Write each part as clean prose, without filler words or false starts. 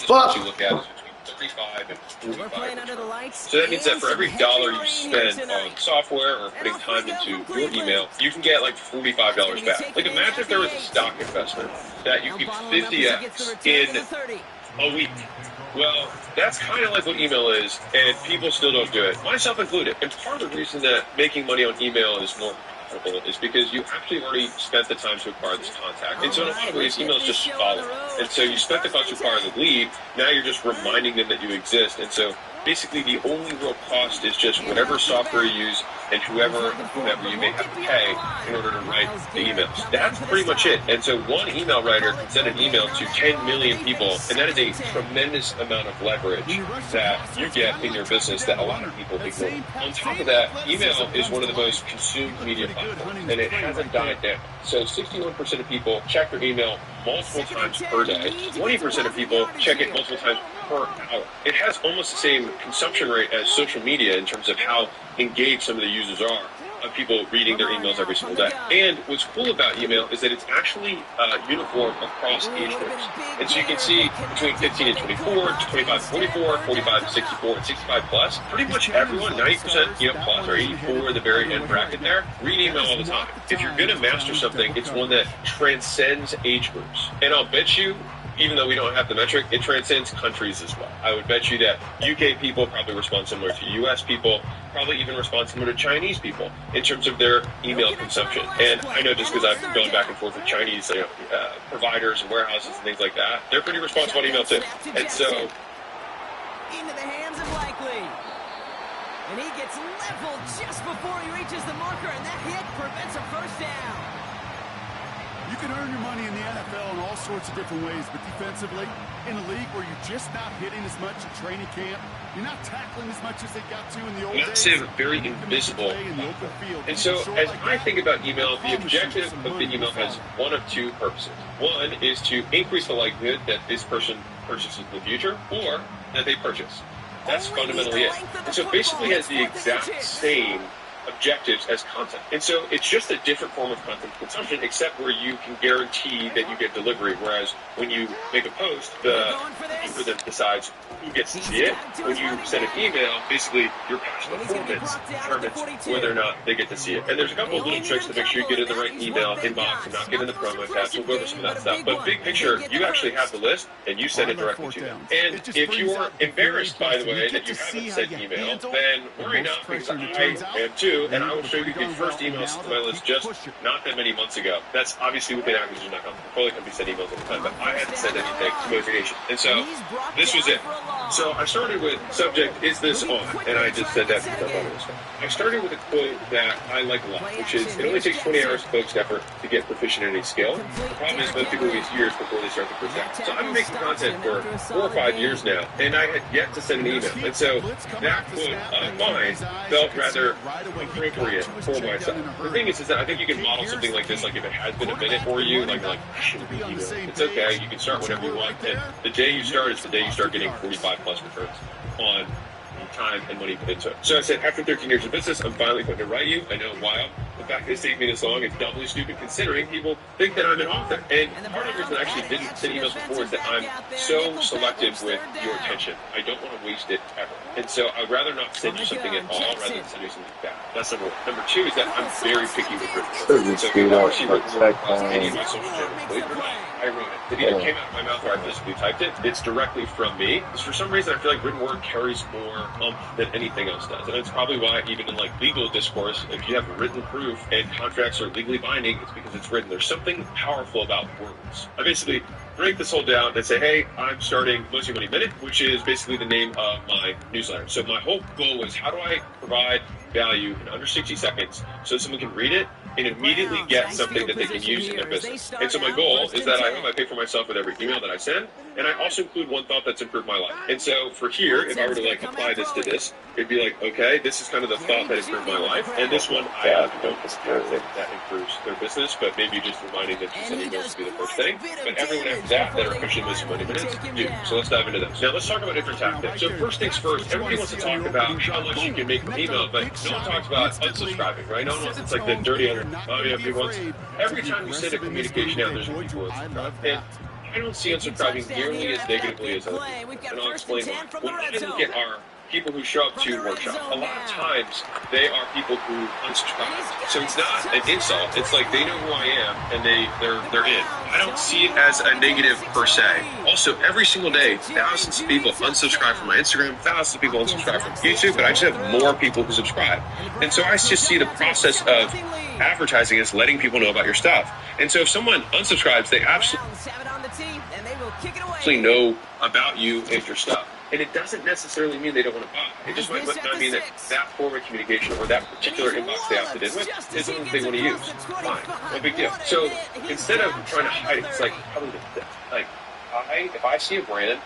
business models you look at is between 35 and 45. So that means that for every dollar you spend on software or putting time into your email, you can get like $45 back. Like imagine if there was a stock investment that you could 50x in a week. Well, that's kind of like what email is, and people still don't do it, myself included. And part of the reason that making money on email is more profitable is because you actually already spent the time to acquire this contact. And so in a lot of ways, email is just follow. And so you spent the cost to acquire the lead, now you're just reminding them that you exist. And so basically the only real cost is just whatever software you use and whoever you may have to pay in order to write the emails. That's pretty much it. And so one email writer can send an email to 10 million people, and that is a tremendous amount of leverage that you get in your business that a lot of people ignore. On top of that, email is one of the most consumed media platforms, and it hasn't died down. So 61% of people check their email multiple times per day. 20% of people check it multiple times per hour. It has almost the same consumption rate as social media in terms of how engaged some of the users are of people reading their emails every single day. And what's cool about email is that it's actually uniform across age groups. And so you can see between 15 and 24, 25 to 44, 45 to 64, and 65 plus, pretty much everyone, 90% plus or 84 at the very end bracket there, read email all the time. If you're going to master something, it's one that transcends age groups. And I'll bet you, even though we don't have the metric, it transcends countries as well. I would bet you that UK people probably respond similar to US people, probably even respond similar to Chinese people in terms of their email consumption. And I know just because I've gone back and forth with Chinese providers and warehouses and things like that, they're pretty responsive on email too. And so into the hands of Likely. And he gets leveled just before he reaches the marker, and that hit prevents a first down. You can earn your money in the NFL in all sorts of different ways, but defensively, in a league where you're just not hitting as much at training camp, you're not tackling as much as they got to in the old days. Massive, very invisible. And so, as I think about email, the objective of the email has one of two purposes. One is to increase the likelihood that this person purchases in the future, or that they purchase. That's fundamentally it. And so, it basically has the exact same objectives as content. And so it's just a different form of content consumption, except where you can guarantee that you get delivery, whereas when you make a post, the algorithm decides who gets to see it. When you send an email, basically your past performance determines whether or not they get to see it. And there's a couple of little tricks to make sure you get in the right email inbox and not get in the promo tabs. We'll go over some of that stuff. But big picture, you actually have the list and you send it directly to them. And if you're embarrassed, by the way, that you haven't sent email, then worry not, because I am too. And I will show you the first emails to my list just not that many months ago. That's obviously within Acquisition.com. Portfolio companies send emails all the time, but I had to send anything to Motivation. And so this was it. So I started with subject, is this on? And I just said that because I thought it was fun. I started with a quote that I like a lot, which is, it only takes 20 hours of focused effort to get proficient in a skill. The problem is most people waste years before they start the first hour. So I've been making content for 4 or 5 years now, and I had yet to send an email. And so that quote of mine felt rather appropriate for myself. The thing is that I think you can model something like this, like if it has been a minute for you, like shouldn't be email. It's okay, you can start whenever you want, and the day you start is the day you start getting 45 plus returns on the time and money put into it. So I said, after 13 years of business, I'm finally putting it right you. I know why the fact that it's taken me this long is doubly stupid considering people think that I'm an author. And part of the reason I actually didn't send emails before is that I'm so selective with your attention. I don't want to waste it ever. And so I'd rather not send you something at all rather than send you something bad. That's number one. Number two is that I'm very picky with written. So if you ever see written work across any of my social channels, believe it or not, I wrote it. It either came out of my mouth or I physically typed it. It's directly from me. Because for some reason I feel like written word carries more than anything else does. And that's probably why even in legal discourse, if you have written proof and contracts are legally binding, it's because it's written. There's something powerful about words. I basically break this whole down and say, hey, I'm starting Mostly Money Minute, which is basically the name of my newsletter. So my whole goal was, how do I provide value in under 60 seconds so someone can read it and immediately get something that they can use in their business. And so my goal is that I pay for myself with every email that I send, and I also include one thought that's improved my life. And so for here, if I were to apply this to this, it'd be like, okay, this is kind of the thought that improved my life, and this one I don't consider that improves their business, but maybe just reminding them to send emails to be the first thing. But everyone after that are officially missing 20 minutes do. So let's dive into those. Now let's talk about different tactics. So first things first, everybody wants to talk about how much you can make from email, but no one talks about unsubscribing, right? No one wants, it's like the dirty other. Every time you send a communication out, there's people unsubscribe. And I don't see unsubscribing nearly as negatively as other people, and I'll explain why. When I look at our people who show up to workshops, a lot of times they are people who unsubscribe. So it's not an insult. It's like they know who I am and they're in. I don't see it as a negative per se. Also, every single day, thousands of people unsubscribe from my Instagram, thousands of people unsubscribe from YouTube, but I just have more people who subscribe. And so I just see the process of advertising as letting people know about your stuff. And so if someone unsubscribes, they absolutely know about you and your stuff. And it doesn't necessarily mean they don't want to buy. It just might not mean that that form of communication or that particular inbox they opted in with is the one they want to use. Fine, no big deal. So instead of trying to hide it, it's like, if I see a brand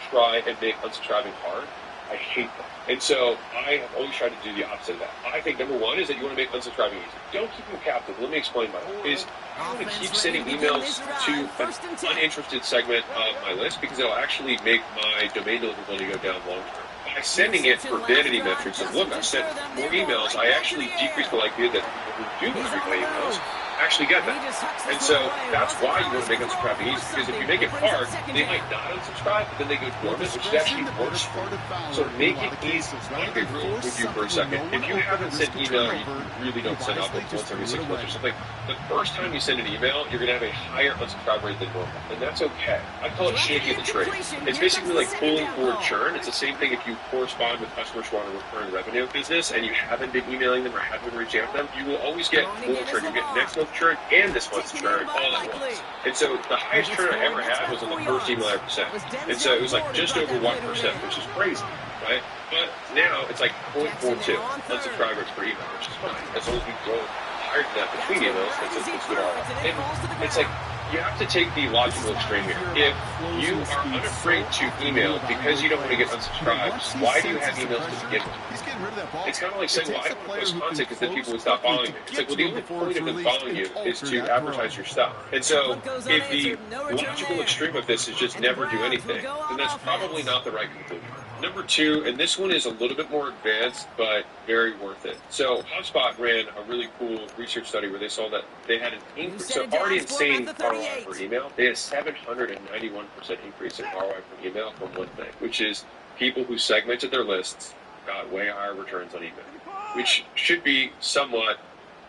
try and make unsubscribing hard, I hate that. And so I have always tried to do the opposite of that. I think number one is that you want to make unsubscribing easy. Don't keep them captive. Let me explain why. I want to keep sending emails to an uninterested segment of my list because it'll actually make my domain deliverability go down long term. By sending it for vanity metrics of, look, I've sent more emails, I actually decrease the likelihood that people who do want to replay emails actually get that. And so that's why you want to make unsubscribing easy, because if you make it hard, they might not unsubscribe, but then they go dormant, which is actually worse for you. So make it easy. I'll be real with you for a second. If you haven't sent email, or you really don't send out like once every 6 months or something, the first time you send an email, you're going to have a higher unsubscribe rate than normal. And that's okay. I call it shaking the trade. It's basically like pulling forward churn. It's the same thing if you correspond with customers who are on a recurring revenue business and you haven't been emailing them or haven't been reaching out to them, you will always get more churn. You get next month's churn and this month's churn all at once. And so the highest churn I ever had was on the first email I ever sent. And so it was like just over 1%, which is crazy, right? But now it's like 0.42 unsubscribe rates per email, which is fine. As long as we go higher than that between emails, it's good ROI. And it's like, you have to take the logical extreme here. If you are unafraid to email because you don't want to get unsubscribed, why do you have emails to begin with? It's kind of like saying, well, I don't want to post content because then people would stop following me. It's like, well, the only point of them following you is to advertise your stuff. And so if the logical extreme of this is just never do anything, then that's probably not the right conclusion. Number two, and this one is a little bit more advanced, but very worth it. So HubSpot ran a really cool research study where they saw that they had an increase, so already insane ROI per email. They had a 791% increase in ROI per email from one thing, which is people who segmented their lists got way higher returns on email, which should be somewhat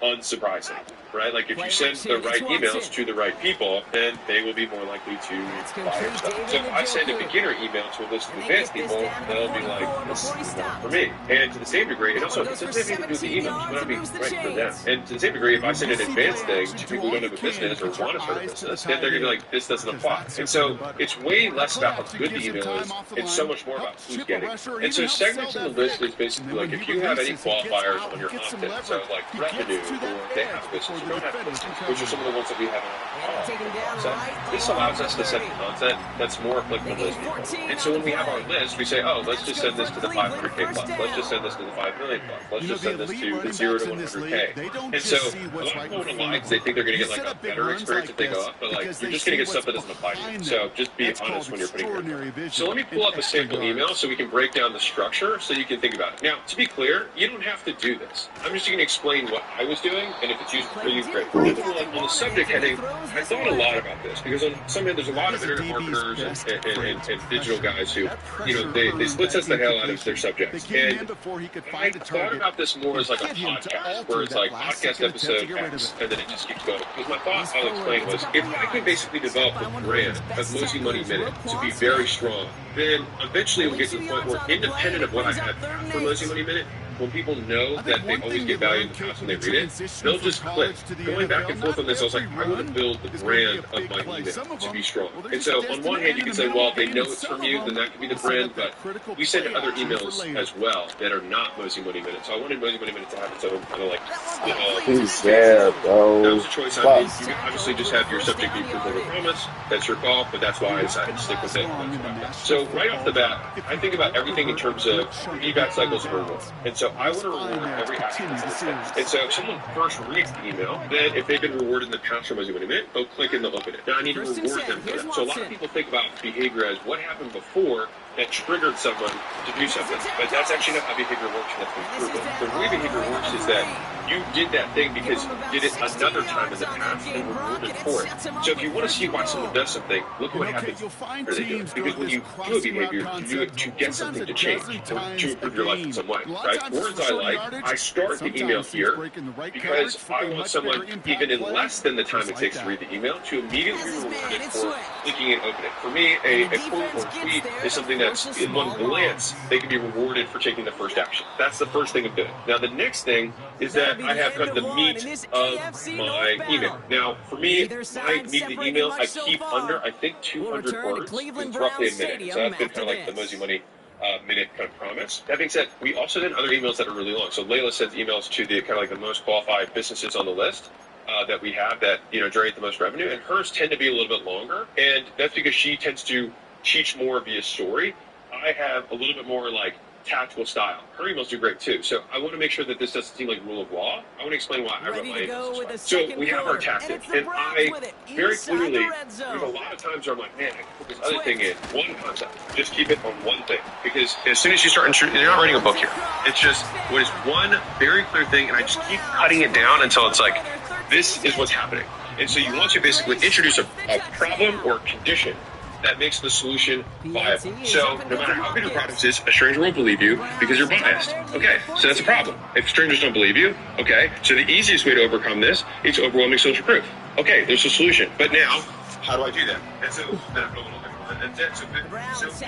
unsurprising, right? Like if you send the right emails to the right people, then they will be more likely to buy your stuff. So if I send a beginner email to a list of advanced people, they'll be like, this is not for me. And to the same degree, and also it doesn't have anything to do with the emails, it might not be right for them. And to the same degree, if I send an advanced thing to people who don't have a business or want to start a business, then they're going to be like, this doesn't apply. And so it's way less about how good the email is, it's so much more about who's getting it. And so segmenting the list is basically like if you have any qualifiers on your opt-in, so like revenue, or they have business or don't have business, which are some of the ones that we have in our content. This allows us to set content that's more applicable to those people. And so when we have our list, we say, oh, let's just send this to the 500K plus. Let's just send this to the 5 million plus. Let's just send this to the 0 to 100K. And so a lot of people want to lie because they think they're going to get like a better experience if they go up, but like you're just going to get stuff that doesn't apply to you. So just be honest when you're putting it in. So let me pull up a sample email so we can break down the structure so you can think about it. Now, to be clear, you don't have to do this. I'm just going to explain what I was doing, and if it's useful for you, great. On the subject heading, I thought a lot about this because on some end there's a lot of internet marketers and digital guys who, you know, they split test the hell out of their subjects. And I thought about this more as like a podcast, where it's like podcast episode X, and then it just keeps going. Because my thought, I'll explain, was if I can basically develop a brand of Mosey Money Minute to be very strong, then eventually it will get to the point where, independent of what I have for Mosey Money Minute, when people know that they always get value in the past when they read it, they'll just click. Going back and forth on this, I was like, I want to build the brand of my email to be strong. And so on one hand, you can say, well, they know it's from you, then that could be the brand, but we send other emails as well that are not Mosey Money Minute. So I wanted Mosey Money Minute to have its own kind of like, yeah, bro. that was a choice I made. You can obviously just have your subject be proof over promise. That's your call, but that's why I decided to stick with it. So right off the bat, I think about everything in terms of feedback cycles and rewards. And so I want to reward every action. And so if someone first reads the email, then if they've been rewarded in the past from Mosey Money Minute, they'll click and they'll open it. Now I need to reward them for that. So a lot of people think about behavior as what happened before that triggered someone to do something. But that's actually not how behavior works. That's been proven. The way behavior works is that you did that thing because you did it another time in the past and were rewarded for it. So if you want to see why someone does something, look at what happens after they do it. Because when you do a behavior, you do it to get something to change or to improve your life in some way, right? Words I like, I start the email here because I want someone, even in less than the time it takes to read the email, to immediately be rewarded for clicking and opening. For me, a quote or tweet is something that's, in one glance, they can be rewarded for taking the first action. That's the first thing of doing. Now, the next thing is that I have kind of the meat of my email. Now, for me, my meat of the email, I keep under, I think, 200 words. It's roughly a minute. So that's been kind of like the Mosey Money minute kind of promise. That being said, we also send other emails that are really long. So Layla sends emails to the kind of like the most qualified businesses on the list that we have that, you know, generate the most revenue, and hers tend to be a little bit longer, and that's because she tends to teach more via story. I have a little bit more like tactical style. Her emails do great too. So I want to make sure that this doesn't seem like rule of law. I want to explain why I wrote my emails. So we have our tactic, and I very clearly, there's a lot of times where I'm like, man, I can put this other thing in one concept. Just keep it on one thing, because as soon as you start, you're not writing a book here. It's just what is one very clear thing, and I just keep cutting it down until it's like, this is what's happening. And so you want to basically introduce a problem or condition that makes the solution viable. So no matter how good your product is, a stranger won't believe you because you're biased. Okay, so that's a problem. If strangers don't believe you, okay, so the easiest way to overcome this is overwhelming social proof. Okay, there's a solution. But now, how do I do that? And so then I'm a little bit more. And then, so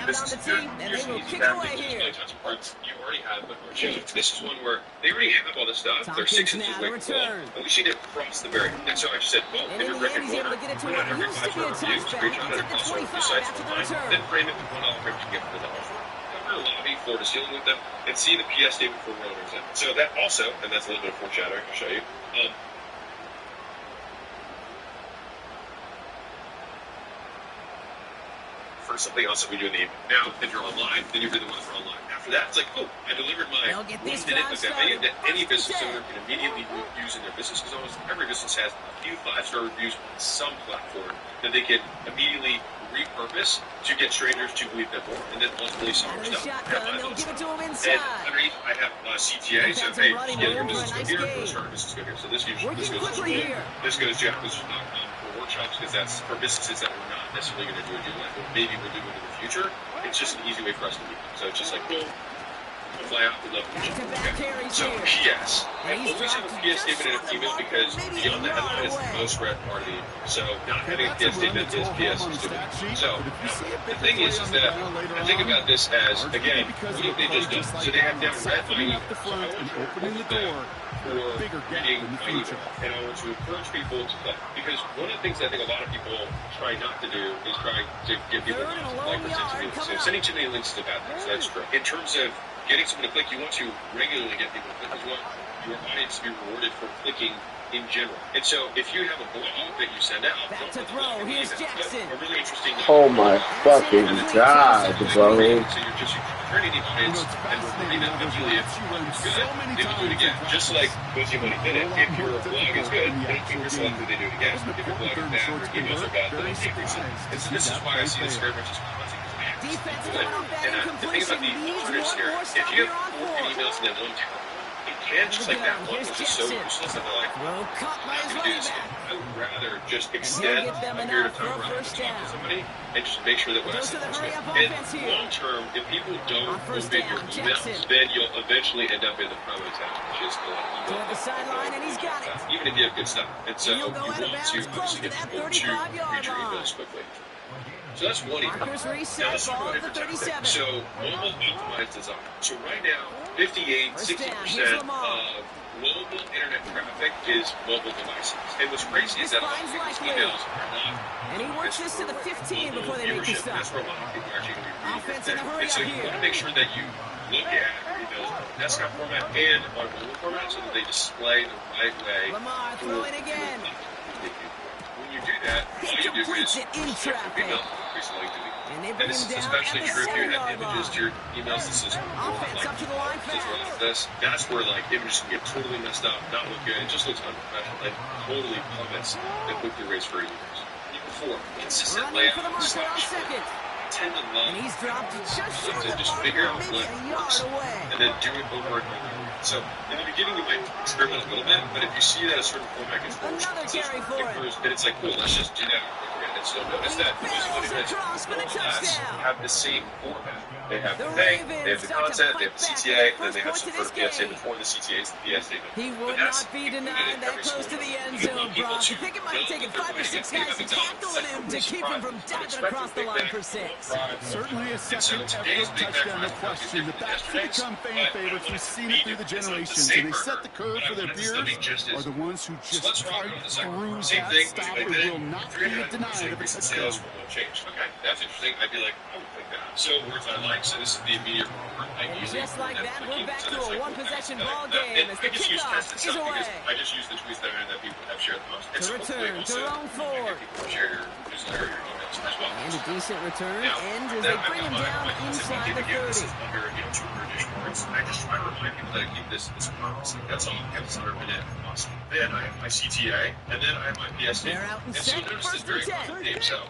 this is good. Here's an easy path. There's tons of parts you already have, but this is one where they already have all this stuff. They're 6 inches away from the wall, and we see it cross the barrier. And so I just said, well, if you're brick and mortar, put out every 5-star review, screenshot it, also review sites online, then frame it with $1 frame to get to the offer. Cover the lobby, floor to ceiling with them, and see the PS statement for owners in. So that also, and that's a little bit of foreshadowing I'll show you, for something else that we do in the evening. Now, if you're online, then you do the one for online. After that, it's like, oh, I delivered my 1 minute of value that any business owner can immediately use in their business, because almost every business has a few 5-star reviews on some platform that they can immediately repurpose to get strangers to believe them more, and then ultimately sell more stuff. And underneath, I have CTA, so hey, your business go here, start business go here. So this goes to school, this goes to Apple's.com for workshops, because that's for businesses that we're not necessarily going to do a deal with, or maybe we'll do it in the future. It's just an easy way for us to meet. So it's just like, boom, fly out, we'd love to meet you. Okay. So PS. I always have a PS statement in an email because beyond the headline is the most read part of the email. So not having a PS statement is PS stupid. So the thing is that I think about this as, again, what have they just done? So they have now read my email. So I want to open the door for reading my email. And I want to encourage people to play. Because one of the things I think a lot of people try not to do is try to get people to like or send too many links. So sending too many links is a bad thing. So that's true. In terms of getting someone to click, you want to regularly get people to click, because you want your audience to be rewarded for clicking in general. And so if you have a blog that you send out, Here's Jackson. A really interesting Oh my fucking god, bro. So you're just turning the audience and rewarding them immediately. If it's good, they will do it again. Just like Mosey Money did it. If your blog is good, then keep your selected, they do it again. If your blog is bad, your emails are bad, then they increase it. And so this is why I see this very much as content. And the thing about the auditors here, if you have 4 emails and then one terrible, it can, just like that one, which is so useless that they're like, I'm not going to do this again. I would rather just extend a period of time where I'm going to talk to somebody and just make sure that what I said is good. And long term, if people don't open your emails, then you'll eventually end up in the promo tab, which is the email. Even if you have good stuff. And so you want to obviously get people to read your emails quickly. So that's one email. Now let's talk about advertising. So mobile optimized design. So right now, 60% of global internet traffic is mobile devices. And what's crazy is that a lot of people's emails are not. And he works this to the 15 before they make the stop. That's where a lot of people are actually going to be reading it. And so you want to make sure that you look at emails on desktop format and on mobile format so that they display the right way. Lamar, throw it again. When you do that, all you do is email increasingly to and this is especially true if you have images to your email system. Like this, that's where like images can get totally messed up, not look good, it just looks unprofessional, and totally plummets the click-through rates for your users. Even 4, consistent layout / tend to love And he's dropped just short to of the just marker, figure out maybe what a works yard away. and then do it over and over. So in the beginning, you might experiment a little bit, but if you see that a certain format gets more Another carry for it. then it's like, cool, let's just do that again. And so notice that Barrels across for the touchdown. have the same format. They have the The thing, Ravens they have the start to content, fight they have the back CTA, with then they the have first some point sort of to this PS game. statement. Before the CTA is the PS statement. He would not be denied that close to the end zone, Brock. I think it might have taken 5 or 6 guys tackling him to keep him from diving across the line for 6. Certainly a second ever touchdown, no question. The backs have become fan favorites. We've seen it through the generations, and they set the curve for their peers are the ones who just fight through that stop. It will not be denied of a touchdown. Okay, that's interesting. I'd be like, I would think that. So words I like. So this is the immediate report. And just like that, we're back to a one-possession ball game as the kickoff is away. I just use the tweets that people have shared the most. To return, Jerome Ford. Share your newsletter, your emails as well. And a decent return ends as they bring him down inside the 30. Under 200-ish words. I just try to remind people that I keep this promise. That's all. Kept this under a minute. Awesome. Then I have my CTA, and then I have my PSD. They're out and so set, notice first this and very 10. name. So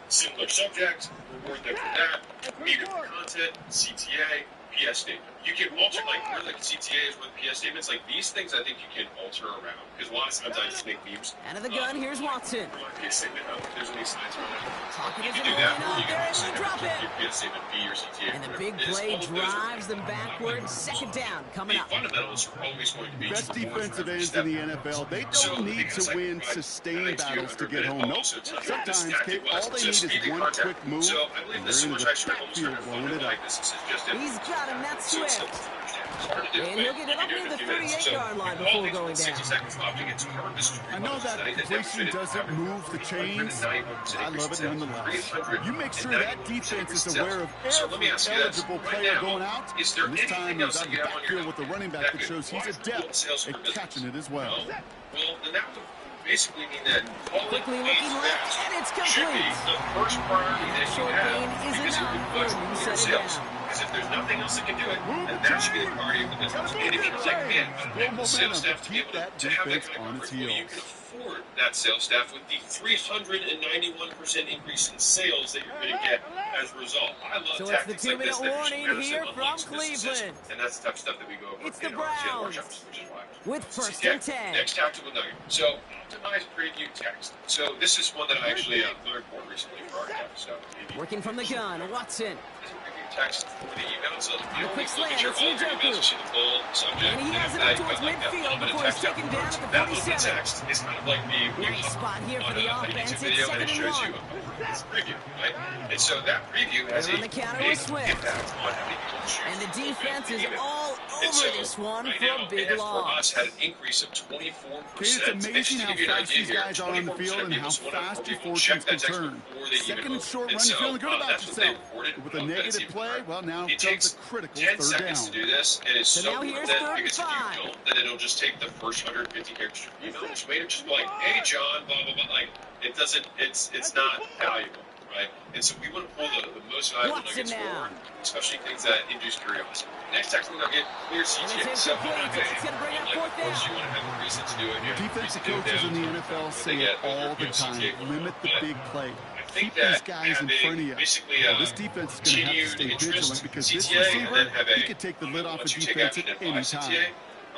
similar subject, reward them for that. Meter for content, CTA, PS statement. You can alter, like, where the CTA is with PS statements. Like, these things I think you can alter around. Because a lot of times I just make memes. Out of the gun, here's Watson. PS statement, there's any signs around that. Pocket You isn't can do holding that. up. You They're can able to drop it. your PS statement be your CTA. And the whatever big it is. play All of those are- drives them backwards. Second down coming The up. fundamentals are always going to be Best more defensive for every ends step. in the NFL, they So, don't need because to I win provide sustained NXT battles to get under home. bid, Nope. also tell you Sometimes, this static Kate, was. all they So need is speaking one content. quick move, So I believe and this they're so much into the extra almost backfield kind of blowing it up. like this is just He's got him, that's so Swift. simple to understand. It's hard to do. And he'll get it up near the 38-yard line before going down. 60 seconds left to get to cover this. I know that inflation doesn't move the chains. I love it nonetheless. You make sure that defense is aware of every eligible player going out. Is there And this time anything he's else out that the you have on your backfield with the running back that shows he's adept at catching it as well. Well, then that would basically mean that all Quickly it looking means left, that and it's should be complete. the first priority that you Short have. gain is Because enough it for reflects him to your set it sales. down. Because if there's nothing else that can do it, then that should be the priority of the business. And if you're like, man, I have the sales staff to be able to have that kind of coverage, well, you can afford that sales staff with the 391% increase in sales that you're going to get as a result. I love So it's tactics the like this. 2-minute That warning show here some from unlocks businesses. Cleveland. And that's the type of stuff that we go over It's the in our CN Browns. workshops, which is why. With first Okay, and 10. next tactical nugget. So, optimize preview text. So, this is one that I actually learned more recently for our text. So, maybe Working from the gun, Watson. preview text for the email. So, you quick don't look at slant, your it's all your Njoku. emails, you see the full subject. And he has it up towards midfield before he's taken down at the That little 47. text is kind of like the Nice spot here for the on a offense. YouTube It's video, and second it and shows one. you a preview, right? And so that preview has They're a on the counter big with Swift. impact on how many people choose And the to defense is email. all And over so, this one right for now, a big it has for loss. us had an increase of 24%. It's amazing how To give you an fast idea these here, guys are on the 24% field and people how want to fast your people fortunes check can that text turn. before they Second even and short vote. run, you're feeling good about that's what they yourself. reported. With a That's negative even play, better. well, now It comes takes a critical 10 third seconds down. to do this, and it's So so now worth here's it third because if and you five. don't, then it'll just take the first 150 characters of your email, which made it just be like, hey, John, blah, blah, blah. Like, it doesn't, it's not valuable, right? And so we want to pull the most valuable Watson nuggets now. forward, especially things that induce curiosity. Next tactical nugget, clear CTA. it's So, incomplete. It's gonna bring up fourth of course, down. you want to have a reason to do it. You have a Defensive reason to do it coaches in the down. NFL They say it get all over the time. CTA. Limit the big play. I think Keep these that guys in front of you. basically Well, this defense is going to have to stay continued vigilant interest because in this CTA and receiver, then have he could take the lid off a once you take defense action at and any buy time. CTA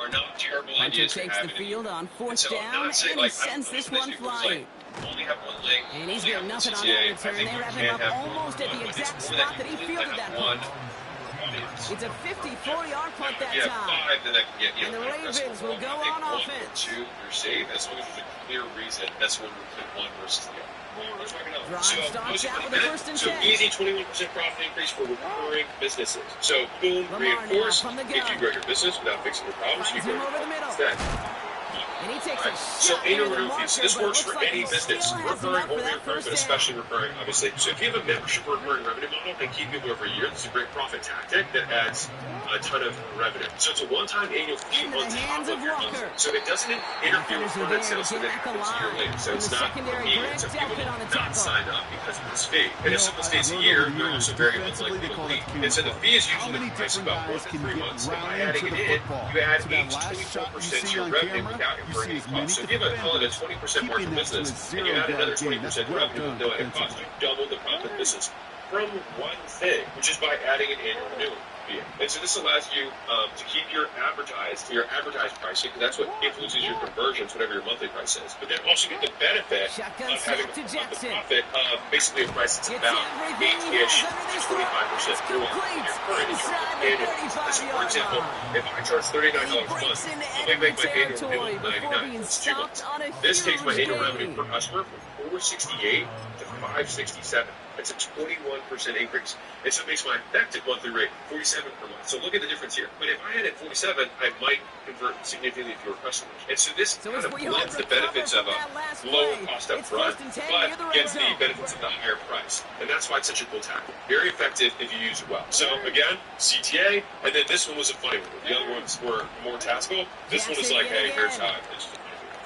are not terrible Hunter ideas to takes have the in it. field on fourth So, down, not and saying, he like, sends this one people's flying. only have one leg. And he's only getting have nothing on CTA. that I return. think They you wrap can him up have almost at the but it's exact more spot that he you can fielded have that one punt. audience. It's a 54-yard punt that If you have time. five, then that can get, And the kind of Ravens aggressive. will go I think on one or offense. two, you're safe as long as there's a clear reason. That's when we pick one versus the other. Drive starts out with a first and 10. easy 21% profit increase for recurring businesses. So boom, Lamar reinforce. now from the If you gun. grow your business without fixing your problems, you Finds grow him your over the profit middle. instead. And he takes a So shot annual into the renewal marker, fees. This but it works looks for like any he business, still has recurring enough for or that reoccurring, first but down. especially recurring, obviously. So if you have a membership or recurring revenue model and keep people over a year, this is a great profit tactic that adds a ton of revenue. So it's a one-time annual fee Into on the top hands of of your Walker. monthly. So it doesn't interfere with Defenders are permanent there sales to so that get at the happens a year line. later. So In it's the not secondary, immediate. Greg So people Delpit on the not tackle. signed up because of this fee. And if someone stays a I year, wrote they're over also the very years. unlikely Defensively, they to call it leave. And so the fee is How usually many priced different about 1 guys to can 3 get months. And by round adding into it the in, football? you add So that 8 to last shot you 24% to see your on revenue camera, without you incurring see any as many cost. So if you have a call it a defenders 20% margin keeping that to a business, and you zero add another yard gain. 20% That's well revenue done with no added cost, defensively. you double the profit business. from one thing, which is by adding an annual renewal fee. And so this allows you to keep your advertised pricing, because that's what influences your conversions, whatever your monthly price is. But then also get the benefit of having the profit of basically a price that's about 8-ish to 25% more than your current annual. So for example, if I charge $39 a month, I may make my annual renewal $99. It's 2 months. This takes my annual revenue per customer from $468 to $567. It's a 21% increase. And so it makes my effective monthly rate $47 per month. So look at the difference here. But if I had it $47, I might convert significantly fewer customers. And so this kind of blends the benefits of a lower cost up front, but gets the benefits of the higher price. And that's why it's such a cool tactic. Very effective if you use it well. So again, CTA, and then this one was a funny one. The other ones were more tactical. This one is like, hey, here's how it's.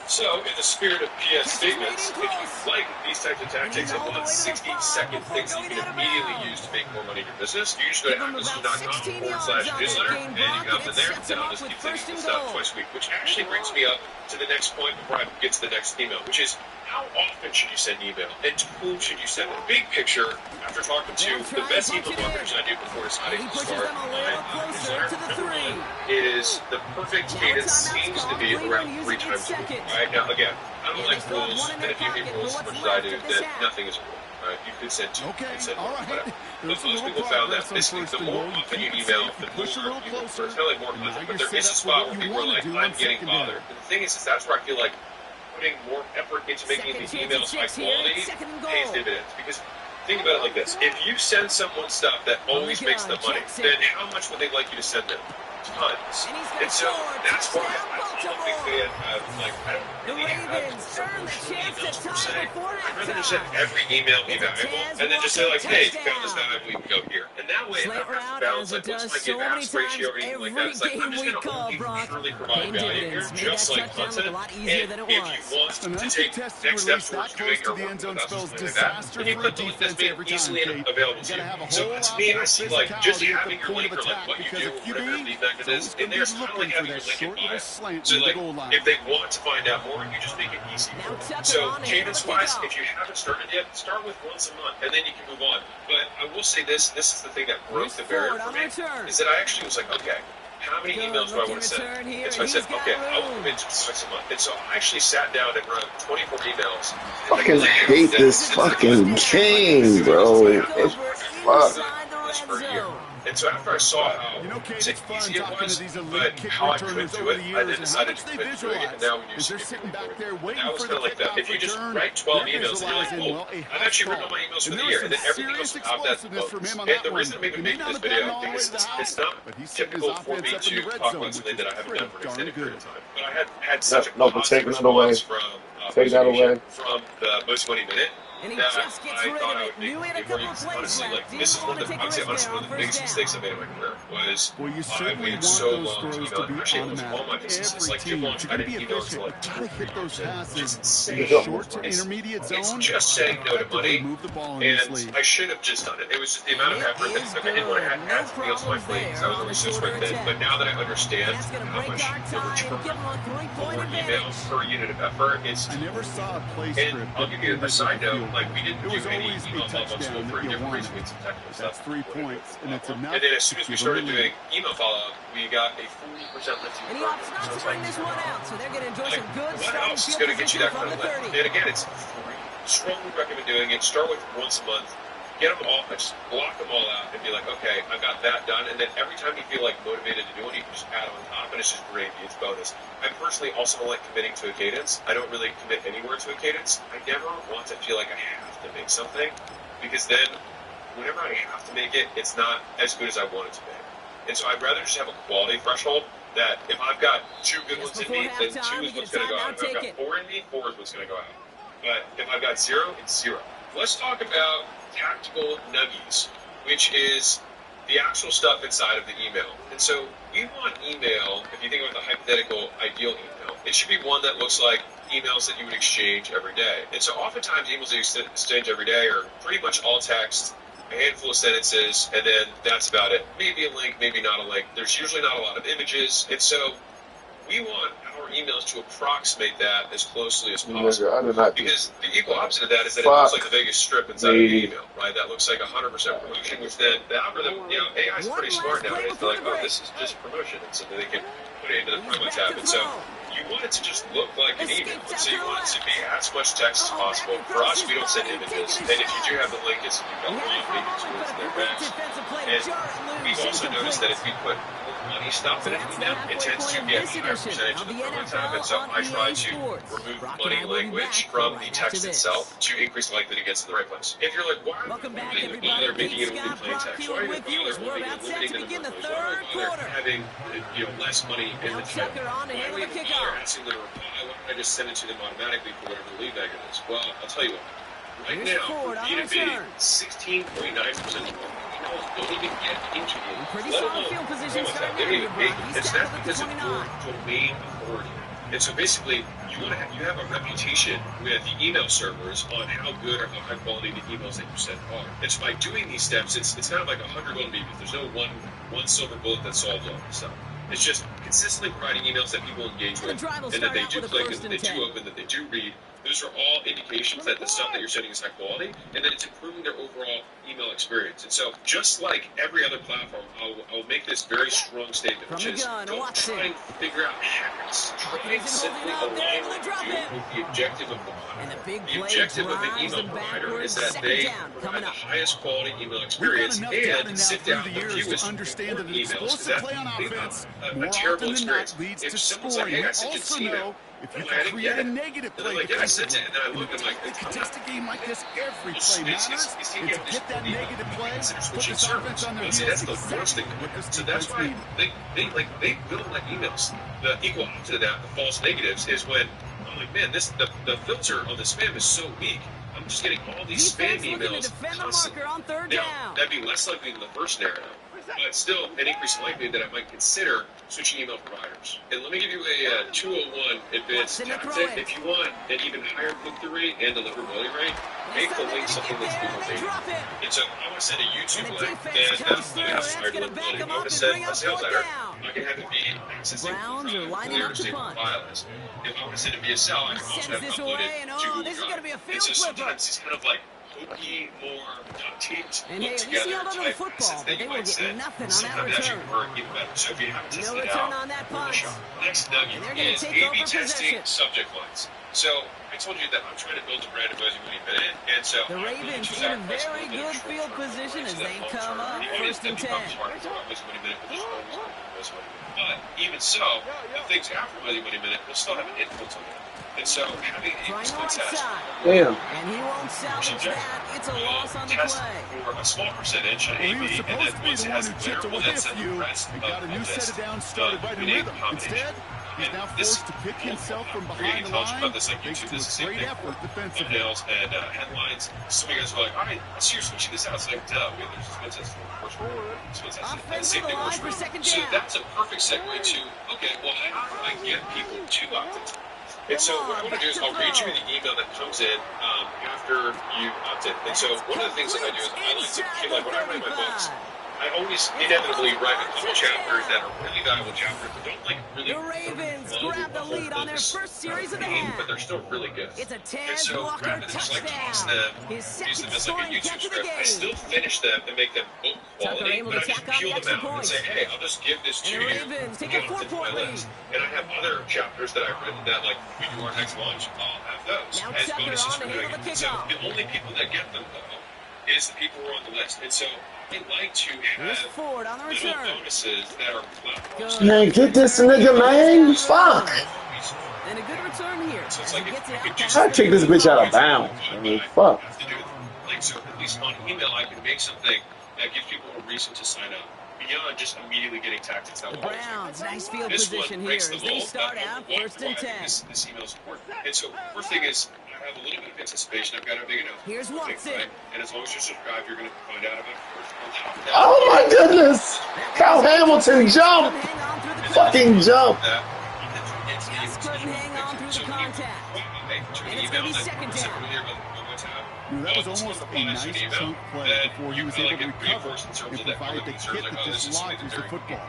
So, in the spirit of PS statements, if you like these types of tactics and want 60-second things that you can immediately use to make more money in your business, you just go to Amazon.com/newsletter, and you can hop in there, and I'll just keep sending this stuff twice a week, which actually brings me up to the next point before I get to the next email, which is how often should you send email, and to whom should you send it? Big picture, after talking to the best email marketers I do before deciding to start my newsletter, number one is the perfect cadence seems to be around 3 times a week. Right? Now, again, I don't like rules, and if you hate rules as much as I do, then nothing is a rule. Right? You could send 2, you could send 1, whatever. But most people found that basically the more often you email, the more you look for. It's not like more content, but there is a spot where people are like, I'm getting bothered. And the thing is that's where I feel like putting more effort into making these emails high quality pays dividends. Because think about it like this. If you send someone stuff that always makes them money, then how much would they like you to send them? Tons. And so that's why I'm a big fan of, like, I don't really have emails per se. I'd rather just send every email be valuable and then just say, like, hey, you found this valuable, you can go here. And that way, if I have to balance, like, what's my give ask ratio or anything like that, it's like, I'm just going to only truly provide value here, just like content. And if you want to take next steps towards doing your work with us, something like that, then you click the link that's being easily available to you. So to me, I see, like, just having your link or, like, what you do, whatever your feedback it is, and there's kind of like having your link in bio. So, like, if they want to find out more, you just make it easy for them. So, cadence-wise, if you haven't started yet, start with once a month, and then you can move on. But I will say this is the thing that broke the barrier for me, is that I actually was like, okay, how many emails do I want to send? And so I said, okay, I will commit to twice a month. And so I actually sat down and wrote 24 emails. Fucking hate this fucking game, bro. It's fuck. For a year. And so after I saw how easy it was, but how I could do it, I then decided to commit to doing it, and now we use it. And that was kind of like that. If you just write 12 emails, and you're like, oh, I've actually written all my emails for the year, and then everything else out that's the bonus. And the reason I'm even making this video is it's not typical for me to talk about something that I haven't done for an extended period of time. But I had such a positive response from the Most Money Minute, And he that just gets I rid thought of I it. would make Knew he had a before couple you, plays honestly, left. like, this is one of the, I would say, honestly, one of the biggest mistakes I've made in my career was I waited so long to email. Actually, it was all my businesses. Like, Jim Launch, I didn't email until like 2 years ago. Just insane. It's just saying no to money, and I should have just done it. It was just the amount of effort that I didn't want to add something else to my plate because I was always so spread thin. But now that I understand how much the return for email per unit of effort is, and I'll give you a side note, like, we didn't do any email follow-up school for a different reason. We had some technical stuff. That's 3 points, and it's enough. And then as soon as we started doing email follow-up, we got a 40% lift in And he opts not to bring this one out, so they're going to enjoy some good what else is going to get you that kind of lift? And again, it's free. Strongly recommend doing it. Start with once a month. Get them all, just block them all out and be like, okay, I've got that done. And then every time you feel like motivated to do it, you can just add on top, and it's just gravy. It's bonus. I personally also don't like committing to a cadence. I don't really commit anywhere to a cadence. I never want to feel like I have to make something, because then whenever I have to make it, it's not as good as I want it to be. And so I'd rather just have a quality threshold that if I've got 2 good ones in me, then 2 is what's going to go out. If I've got 4 in me, 4 is what's going to go out. But if I've got 0, it's 0. Let's talk about tactical nuggies, which is the actual stuff inside of the email. And so we want email, if you think about the hypothetical ideal email, it should be one that looks like emails that you would exchange every day. And so oftentimes emails that you exchange every day are pretty much all text, a handful of sentences, and then that's about it. Maybe a link, maybe not a link. There's usually not a lot of images. And so we want our emails to approximate that as closely as possible. Because the equal opposite of that is that it looks like the Vegas Strip inside of the email, right? That looks like 100% promotion, which then the algorithm, AI is pretty smart nowadays. They're like, oh, this is just promotion. And so they can put it into the promo tab. And so you want it to just look like an email. And so you want it to be as much text as possible. For us, we don't send images. And if you do have the link, it's you've got one big tools in their bags. And we've also noticed that if we put money stuff in it, it tends to get a higher percentage of the promo tab. And so I try to remove money language from the text itself to increase the likelihood it gets to the right place. If you're like, why are you bother making it only plain text? Why are you bother limiting the numbers? Why are you bother having less money in the title? Why are we bother asking them to reply? Why don't I just send it to them automatically for whatever lead bag it is? Well, I'll tell you what. Right now, for B2B, 16.9% of don't even get into it. Pretty solid field position starting out here, Brock. It's not because of your domain authority. And so basically, you have a reputation with the email servers on how good or how high quality the emails that you send are. And so by doing these steps, it's kind of like 100 golden beacons. There's no one silver bullet that solves all this stuff. It's just consistently providing emails that people engage with, and that they do click, and that they do open, that they do read. Those are all indications that the stuff that you're sending is high quality, and that it's improving their overall email experience. And so, just like every other platform, I'll make this very strong statement, which is don't try and figure out hacks. Try and simply align what you do with the objective of the provider. The objective of the email provider is that they provide the highest quality email experience and sit down with you as understand emails. That's a terrible experience. If someone's like, hey, I sent you this email. If you can create a negative play, like, yeah, I sent it, and then I look and like, they contest a game like this. Every play matters. And to get that negative play, put this offense on their heels. That's the worst thing. So that's why they build like emails. The equal opposite of that, the false negatives, is when I'm like, man, the filter on the spam is so weak. I'm just getting all these spam emails constantly. Now, that'd be less likely than the first narrative, but still an increased likelihood that I might consider switching email providers. And let me give you a 201 advanced tactic. If you want an even higher click-through rate and deliverability rate, make the link something that's Google-based. And so I want to send a YouTube link, and that's going to have higher deliverability. I want to send a sales letter. I can have it be accessing clear stable file is. If I want to send it via cell, I can also have it uploaded to Google Drive. And so sometimes these kind of like hokey, more teams put together type assets that you might send. Sometimes actually work even better. So if you haven't tested it out, give it a shot. Next nugget is A/B testing subject lines. So I told you that I'm trying to build a brand of Buzzy Winnie Minute, and so the Ravens in a very good field position as they come up first and 10. But even so, the things after Buzzy Winnie Minute will still have an influence on it. And so having a split test, and he won't salvage that. It's a loss on the play. For a small percentage, an AB, and then once it has a clear, we'll then set the rest of got a new set of downs started right in rhythm. Instead, he's now forced to pick himself from behind the line. About this, like YouTube, this is the same thing. Thumbnails and headlines. Some of you guys are like, all right, let's see you're switching this out. It's like, duh, there's a split test for first quarter. Same thing for so that's a perfect segue to, okay, well, how do I get people to opt in? And so what I want to do is I'll read you the email that comes in after you opt in. And so one of the things that I do is I like to, like when I write my books, I always inevitably write a couple chapters that are really valuable chapters, but don't like really. The Ravens grab the lead on their first series of the half, but they're still really good. It's a and so rather than just like toss them, use them as like a YouTube script, I still finish them and make them book quality, but I just peel them out and say, hey, I'll just give this to you. Get off into my list. And I have other chapters that I've written that like we do our next launch, I'll have those as bonuses for doing it. So the only people that get them though is the people who are on the list, and so I like to have little bonuses that are platforms. Man, get this nigga, man. Fuck. And a good return here. So it's like I kick this bitch out of bounds. I mean, fuck. Like, so at least on email, I can make something that gives people a reason to sign up beyond just immediately getting tactics out. The Browns, nice field position here as they start out first and 10. This email is important. And so first thing is, I have a little bit of anticipation. I've got a big enough. Here's Watson. Right? And as long as you're subscribed, you're going to find out about it first. Oh my goodness! Kyle Hamilton, jump! Fucking jump! Just couldn't hang on through the contact. And it's going to be second down. That was almost a nice chunk play before he was able to recover and provide the kit that dislodges the football.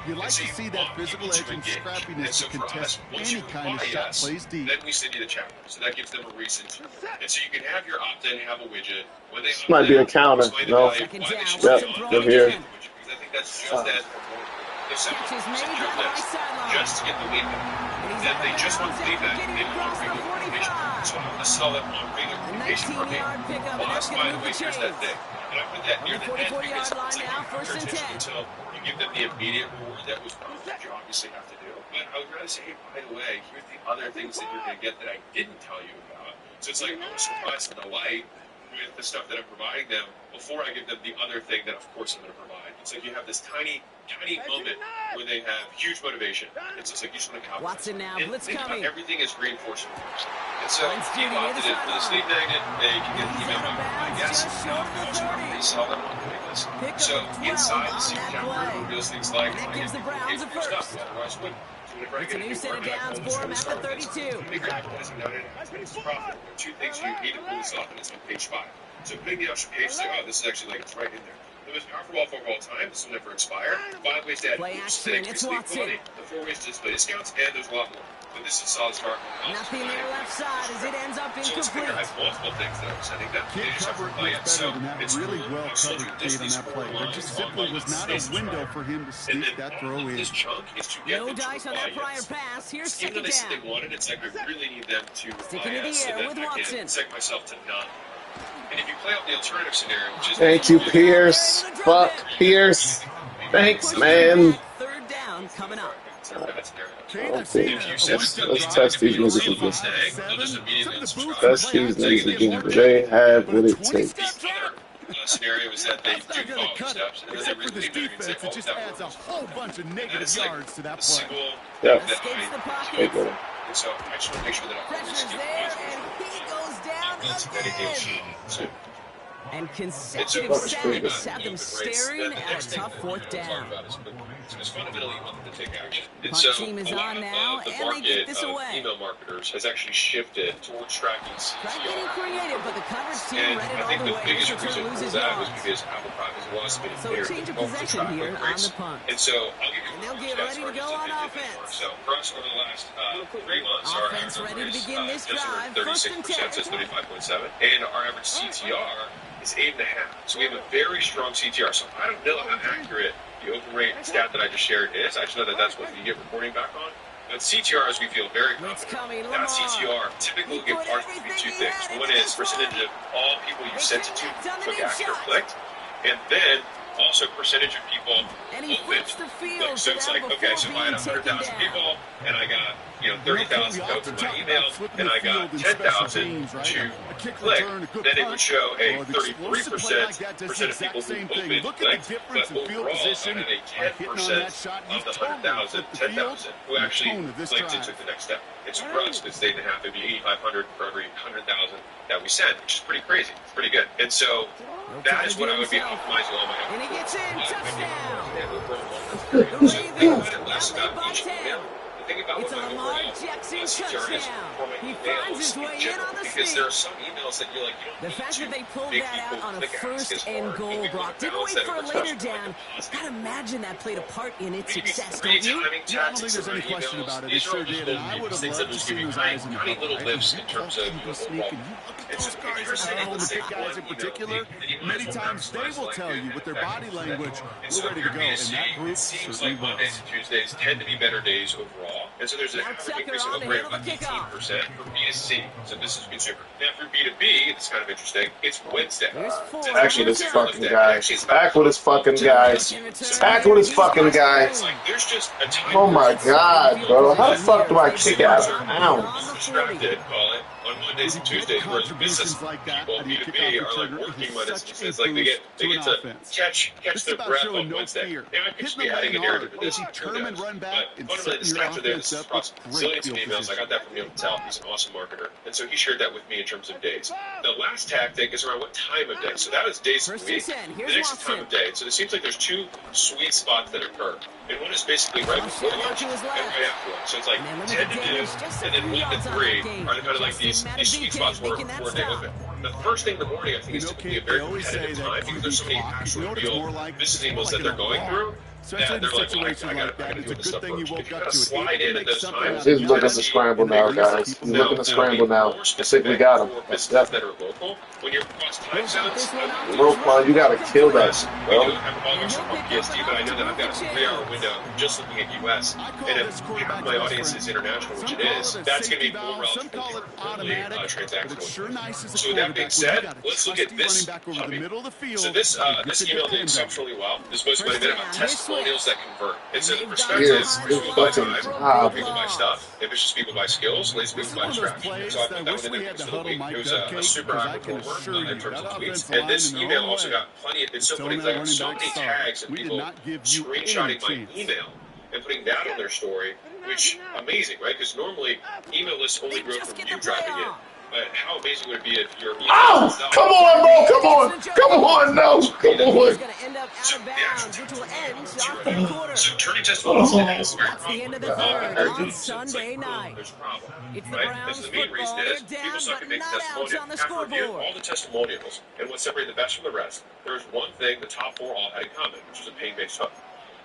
You like to see that physical edge and scrappiness to contest any kind of shot plays deep. Then we send you the chapter, so that gives them a reason to. And so you can have your opt-in have a widget. When they this might be a counter. No. Yep, they're here. I think that's just as just to get the lead back. If they just want the lead back, they don't want regular communication. So I'm going to sell them on regular communication for me. Plus, by the way, here's that thing. And I put that near the end because it's like your attention until you give them the immediate reward that was promised, which you obviously have to do. But I would rather say, hey, by the way, here's the other things that you're going to get that I didn't tell you about. So it's like, I'm surprised and delight with the stuff that I'm providing them before I give them the other thing that, of course, I'm going to provide. It's like you have this tiny moment where they have huge motivation. It's just like you just want to copy. Watson now, blitz coming. Everything is reinforcement. And so you opted in for the sleep magnet. They can get the email back from my guest. Also, resell them on Craigslist. So inside the sleep chapter reveals things like that gives the Browns a first. Otherwise, wouldn't. It's a new set of downs for him at the 32. Two things you need to pull this off, and it's on page 5. So putting the extra page, like, oh, this is actually like it's right in there. The most powerful waffle of all time. This will never expire. 5 ways to add boosts to increase sleep quality. The 4 ways to display discounts, and there's a lot more. But this is a solid start. Nothing there left side as it ends up incomplete. I have multiple things that I'm sending them. Kid covered much better than that really well covered Kid on that play. There just simply was not a window for him to sneak that throw in. No dice on that prior pass. Here's second down. They wanted, it's like I really need them to sticking to the air with Watson. Psych myself to none. And if you play out the alternative scenario, which is thank you, Pierce. Fuck Pierce. Thanks, man. Third down coming up. Okay. Let's test these niggas again. Test these niggas again. Do they have what it takes? Scenario is that they do follow steps, and then for this defense, it just adds a whole bunch of negative yards to that play. Yep. And so I just want to make sure that pressure's there, and he goes down again. And consecutive sacks have them staring at a tough fourth down. It's fundamentally you want them to take action. Punt team is on now, the and they get this market away. Email marketers has actually shifted towards tracking Tried CTR. getting creative, but the coverage team And read it I think all the the way. biggest Return reason for loses that was yards. because Apple Prime has lost been So change of possession here on the punt. And so I'll give you And they'll get ready to go on offense. So for us over the last 3 months, our Offense average ready to begin this just over drive. First and 36%, so 35.7, and our average CTR is 8.5. So we have a very strong CTR. So I don't know how accurate the open rate stat that I just shared is. I just know that that's what we get reporting back on. But CTRs, we feel very confident. That CTR typically will get parsed between 2 things. One is percentage of all people you sent it to took action or clicked, and then also percentage of people opened. So it's like, okay, so if I had 100,000 people, and I got 30,000 go to my email, and I got 10,000 to click, then it would show a 33% of people who opened clicked, but overall, I had a 10% of the 100,000, 10,000 who actually clicked and took the next step. It's for us, it's 8.5, it'd be 8,500 for every 100,000 that we sent, which is pretty crazy. It's pretty good. And so that is what I would be optimizing all my efforts. And he gets in, touchdown. It's a Lamar Jackson touchdown. He finds his way in on the because sneak. there are some emails that you're like, The fact that they pulled that out on a first and goal block, didn't wait for a later down. Gotta imagine that played a part in its success, don't you? I don't think there's any question about it. It sure did, and I would have loved to see those eyes in the tiny little lifts in terms of sneak. And you look at those guys at home, the big guys in particular. Many times they will tell you with their body language, we're ready to go, and that group certainly was. Mondays and Tuesdays tend to be better days overall, and so there's an average increase of rate of about 18% for B2C. So this is consumer. Now for B2B, it's kind of interesting. It's Wednesday. Actually, this fucking guy. Back with his fucking guy. Back with his fucking guy. There's just a tiny Oh my god, bro. How the fuck do I kick out of bounds? distracted, call it, on Mondays and Tuesdays, whereas business people, B2B, are like working Mondays. It's like they get to catch their breath on Wednesday. And I could just be adding a narrative to this. But fundamentally, the stats are there. This is across zillions of emails. I got that from Neil Patel. He's an awesome marketer. And so he shared that with me in terms of days. The last tactic is around what time of day. So that was days of the week. The next is time of day. So it seems like there's 2 sweet spots that occur. And one is basically right before lunch and right after lunch. So it's like 10 to noon, and then 1 to 3 are kind of like these these sweet spots where they open. The first thing in the morning, I think, is typically a very competitive time because there's so many actual real business emails that they're going through. Yeah, they're like, I gotta do this stuff first. If you kind of slide in at those times, he's looking to scramble now, guys. He's looking to scramble now. I think we got him. That's that are local. When you're across time zones, Roquan, you gotta kill that, we bro. do have a log on PST, but I know that I've got a 3-hour window just looking at US. And if half my audience is international, which it is, that's going to be more relevant transactional. So with that being said, let's look at this puppy. So this email did exceptionally well. This was about testimonials that convert. And so the perspective is people buy time, people buy stuff. Ambitious people buy skills, lazy people buy distraction. So I put that one in there for the week. It was a super high performer in terms of tweets. And this email also got plenty of, it's so funny, I got so many tags of people screenshotting my email and putting that on their story, which amazing, right? Because normally email lists only grow from you driving it. But how amazing would it be if your email come on, bro, come on, no, come on. So turning testimonials is very That's the end of the profitable. third on Sunday night. There's a problem, It's the right? Browns Because the main reason football. is They're people down, suck but at making not outs testimonials. on the After reviewing scoreboard. all the testimonials and what separated the best from the rest, there's one thing the top 4 all had in common, which was a pain-based hook.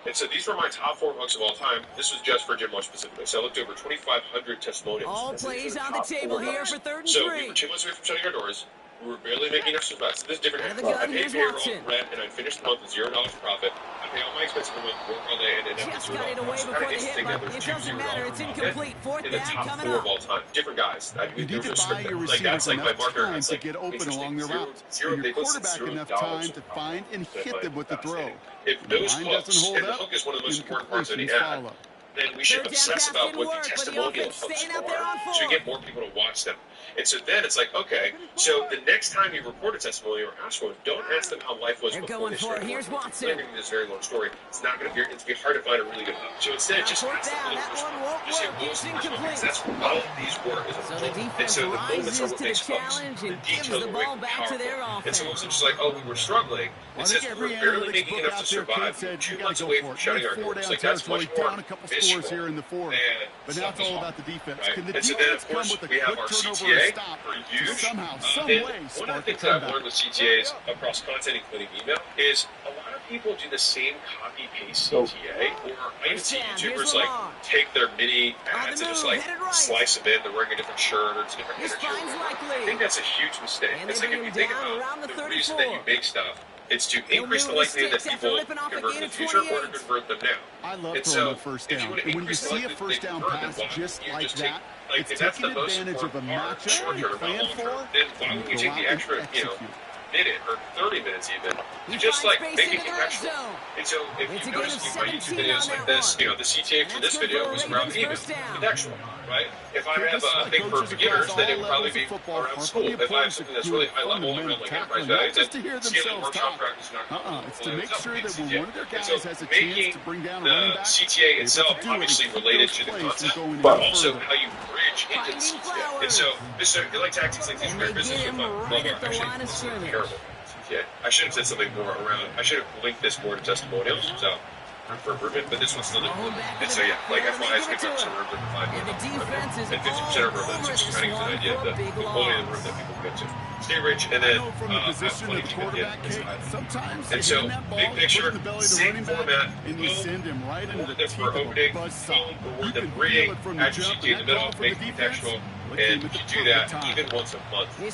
And so these were my top 4 hooks of all time. This was just for Jim Moore specifically. So I looked over 2,500 testimonials. All plays on the table here for 3rd and 3. So we were 2 months away from shutting our doors. We were barely making enough bets. This is different. Out of the gun, I paid here's payroll, Watson. rent, and I finished the month with $0 profit. I pay all my expenses per month, work all day, and end up with Just $0. got it away So before I the didn't hit, think that but was it doesn't matter. It's incomplete. 4th in the down top coming 4 up. of all time. Different guys. You need to buy your receivers enough time to get open along their routes, and your quarterback enough time to find and hit them with the throw. If those hooks, and the hook is one of the most important parts of the ad, then we should obsess about what the testimonial hooks are, so you get more people to watch them. And so then it's like, okay, so the next time you report a testimonial or ask one, don't ask them how life was before they started. Here's Watson. They're going to this very long story. It's not going to be, it's going to be hard to find a really good hook. So instead, just ask them the first one. Just say, what was the first one? Because that's what all of these work as a So the whole. And defense so the moments rises are to what the makes hooks. challenge The and gives details the are ball what back to their powerful. And so it offense. was just like, oh, we were struggling. It says we were barely making enough to survive. We were 2 months away from shutting our doors. Like, that's much more visceral here in the fourth. But now it's all about the defense. Right? Can the And so then, defense of come course, with a we have quick our turnover or CTA stop for to use. somehow, some And way one of spark the a things that I've comeback? learned with CTAs across content, including email, is a lot of people do the same copy-paste CTA, or I even see YouTubers like take their mini ads and just like slice them in. They're wearing a different shirt or it's a different energy. I think that's a huge mistake. It's like if you think about the reason that you make stuff, it's to increase the likelihood that people convert in the future or to convert them now. I love And throwing so, a first if you down. want to And when you increase the see a likelihood first that down they convert, pass then why just don't you like just take, that, like, it's if that's the taking most advantage of a important part, matchup short you term or plan long term, for, then why don't you go take out the and extra, execute. minute or 30 minutes even to just like make it contextual. And so if you notice my YouTube videos like this, the CTA for this video was around email, contextual, right? If I have a thing for beginners, then it would probably be around school. If I have something that's really high level around like enterprise value, then scaling workshop practice is not going to It's to make sure that when one of their and guys so has a chance making to bring down a the running back, CTA itself obviously related to the content, but also how you bridge into the CTA. And so this is like tactics like these are business with fun. Actually, this is terrible. Yeah, I should have said something more around. I should have linked this more to testimonials. So for improvement, but this one's still different. And so yeah, like FYI, it's 50% room to find. And the defense is and 50% of room that's just trying to get an idea of the quality of the room that people get to. Stay rich, and then have plenty to get inside. And so, big picture, same format. Boom, that's for opening. Boom, word that reading. Add your CT in the middle, make it contextual. And if you do that even once a month, we'll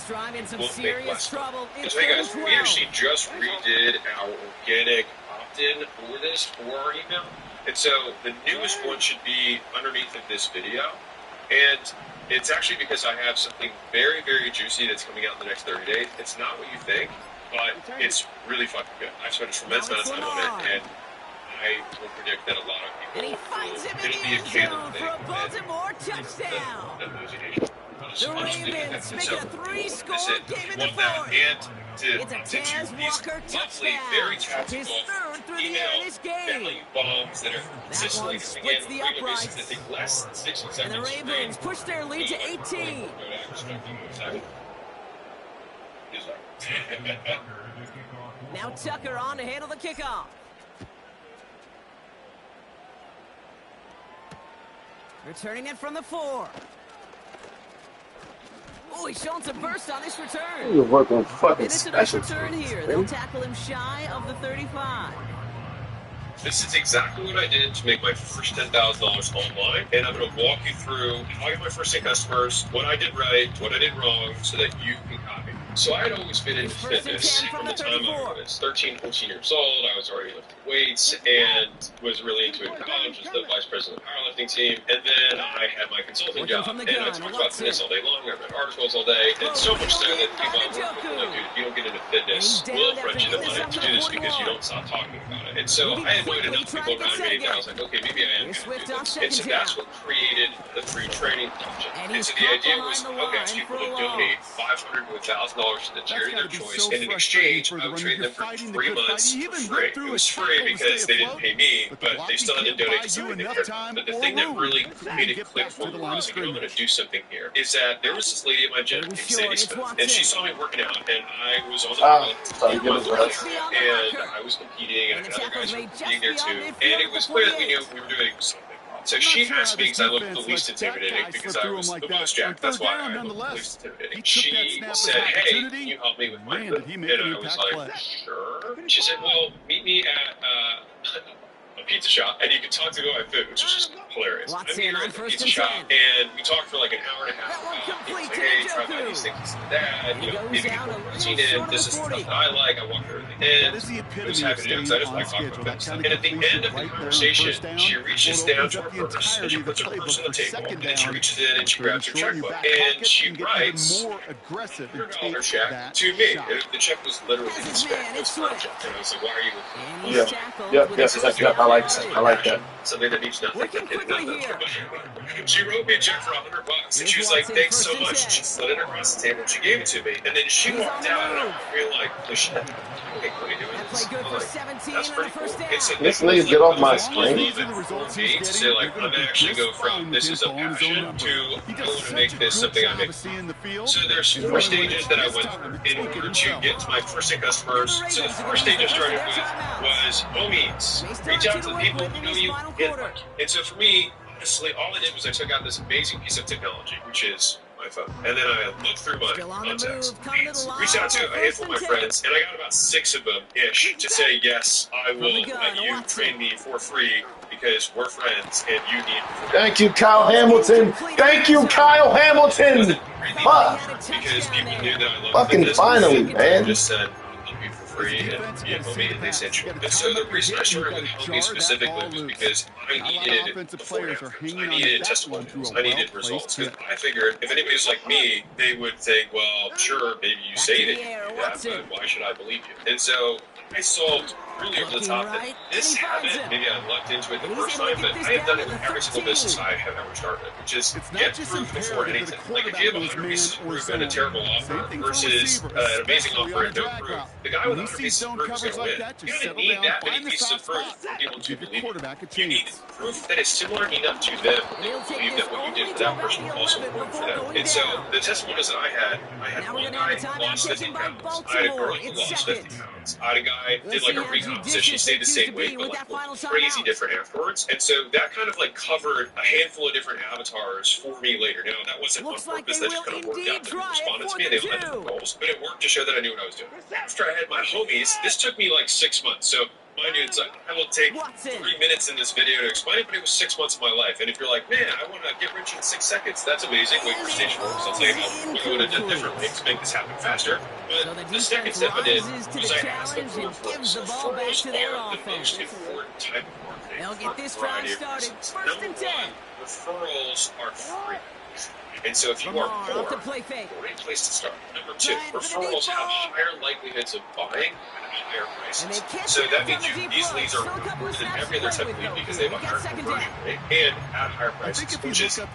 make less trouble. And so, hey guys, we actually just redid our organic opt-in for this for our email. And so the newest one should be underneath of this video. And it's actually because I have something very, very juicy that's coming out in the next 30 days. It's not what you think, but it's really fucking good. I've spent a tremendous amount of time on it, and I will predict that a lot of people it'll be a canon thing. The Ravens make it a 3-score game in the fourth. It's a Taz Walker touchdown. His third through the air this game. Bombs that are consistently splits the uprights. That take less than 60 seconds. And the Ravens push their lead to 18. Now Tucker on to handle the kickoff. Returning it from the 4. Oh, he's showing some burst on this return. You're working fucking Minutes of special return teams, here. man. They'll tackle him shy of the 35. This is exactly what I did to make my first $10,000 online, and I'm going to walk you through how I got my first 10 customers, what I did right, what I did wrong, so that you can copy. So I had always been into fitness from the time I was 13, 14 years old. I was already lifting weights and was really into it in college. Was the vice president of the powerlifting team. And then I had my consulting job, and I talked about fitness all day long. I read articles all day, and so much so that people I work with were like, dude, if you don't get into fitness, we'll friend you the money to do this because you don't stop talking about it. And so I had known enough people around me that I was like, okay, maybe I am going to do this. And so that's what created the free training project. And so the idea was, okay, ask people to donate $500 to $1,000 to the charity of their choice, and in exchange, I would train them for 3 months for free. It was free because they didn't pay me, but they still had to donate to something they cared about. But the thing that really made it click for me was, like, I'm going to do something here, is that there was this lady at my gym named Sadie Smith, and she saw me working out, and I was on the and I was competing, and other guys were competing there too, and it was clear that we knew we were doing something. So she asked me because I looked the least intimidating because I was the most jacked. That's why I looked the least intimidating. She said, hey, can you help me with my food? And I was like, sure. She said, well, meet me at a pizza shop and you can talk to me about my food, which was just hilarious. I meet her at the pizza shop and we talked for like an hour and a half about, hey, try out these things, this and that, you know, maybe get more protein in, this is the stuff that I like, I walked her everything in. It was happy to do because I just like talking about that. And at the end of the conversation, she reaches down to her purse and she puts her purse on the table, and then she reaches in and she grabs her checkbook and she writes $100 check to me. The check was literally in Spanish. It was not a check. And I was like, why are you looking for Yes, I like that. Something that means nothing. She wrote me a check for $100, and she was like, "Thanks so much." She slid it across the table, and she gave it to me, and then she walked out, and I feel like, "Holy shit, okay, what are you doing?" That's pretty cool. This nigga get off my screen. To say, like, I'm gonna actually go from this is a passion to I want to make this something I make. So there's 4 stages that I went through in order to get to my first 10 customers. So the first stage I started with was homies. Reach out to the people who know you and like you. And so for me, honestly, all I did was I took out this amazing piece of technology, which is my phone. And then I looked through my contacts, reached out to a handful of my friends, and I got about 6 of them-ish to say, yes, I will let you train me for free because we're friends and you need it. Thank you, Kyle Hamilton. Thank you, Kyle Hamilton. Fuck. Because people knew that I loved fucking finally, man. Just said, free and be a homie, and they said sure. And so the reason I started with homie specifically was because I needed before and after. I needed testimonials. I needed results. Because I figured if anybody's like me, they would think, well, sure, maybe you say that you do that, but why should I believe you? And so I solved really over the top that this habit, maybe I lucked into it the first time, but I have done it with every single business I have ever started, which is get proof before anything. Like if you have 100 pieces of proof and a terrible offer versus an amazing offer and no proof, the guy with 100 pieces of proof is going to win. You don't need that many pieces of proof for people to believe you. You need proof that is similar enough to them that believe that what you did for that person also worked for them. And so the testimonials that I had one guy lost 50 pounds. I had a girl who lost 50 pounds. I had a guy did like a recomposition, stayed the same weight, but like crazy different afterwards. And so that kind of like covered a handful of different avatars for me later. Now that wasn't on purpose, that just kind of worked out. They responded to me, they all had different goals, but it worked to show that I knew what I was doing. After I had my homies, this took me like 6 months. So mind you, it's like, I will take 3 minutes in this video to explain it, but it was 6 months of my life. And if you're like, man, I want to get rich in 6 seconds, that's amazing. Wait for stage 4, because I'll tell you how we would have done differently to make this happen faster. But the second step I did was I asked them for referrals. Referrals are the most important type of marketing. They'll get this round started. First and 10. Referrals are free. And so if you are poor, great place to start. Number 2, referrals have higher likelihoods of buying at higher prices. So that means these leads are more than every other type of lead because they have a higher conversion rate and at higher prices, which is the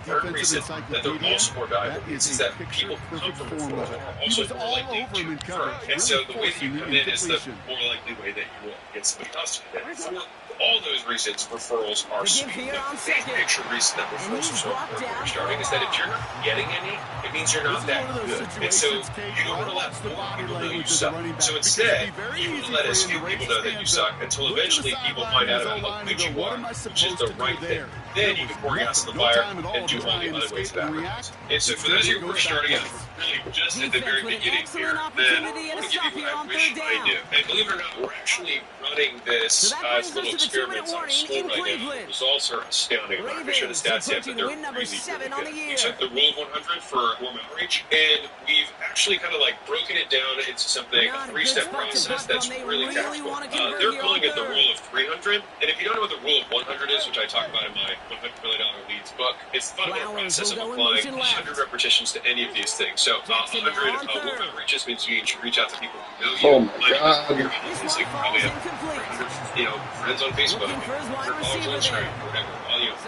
third reason that they're also more valuable is that people who come from referrals are also more likely to refer. And so the way that you come in is the more likely way that you will get somebody else to come in. For all those reasons, referrals are sweet. The big picture reason that referrals are so important starting is that if you're not getting any, it means you're not that good. And so you don't want to let people know you suck. So instead, you want to let as few people know that you suck until eventually people find out about how good you are, which is the right thing. Then you can pour gas on the fire and do all the other ways of advertising. And so for those of you who are starting out, really just at the very beginning here, then I want to give you what I wish I knew. And believe it or not, we're actually running this as little experiments on school right now. The results are astounding. I'm not going to show the stats yet, but they're really, really good. We took the Rule of 100 for warm outreach, and we've actually kind of like broken it down into something, a three-step process that's really tactical. They're calling it the Rule of 300, and if you don't know what the Rule of 100 is, which I talk about in my $100 million Leads book, it's the fundamental process of applying 100 repetitions to any of these things. So 100 warm outreaches means you should reach out to people who know you. Oh my God. Your friends, like probably have 100, friends on Facebook, 100 followers on Instagram, whatever.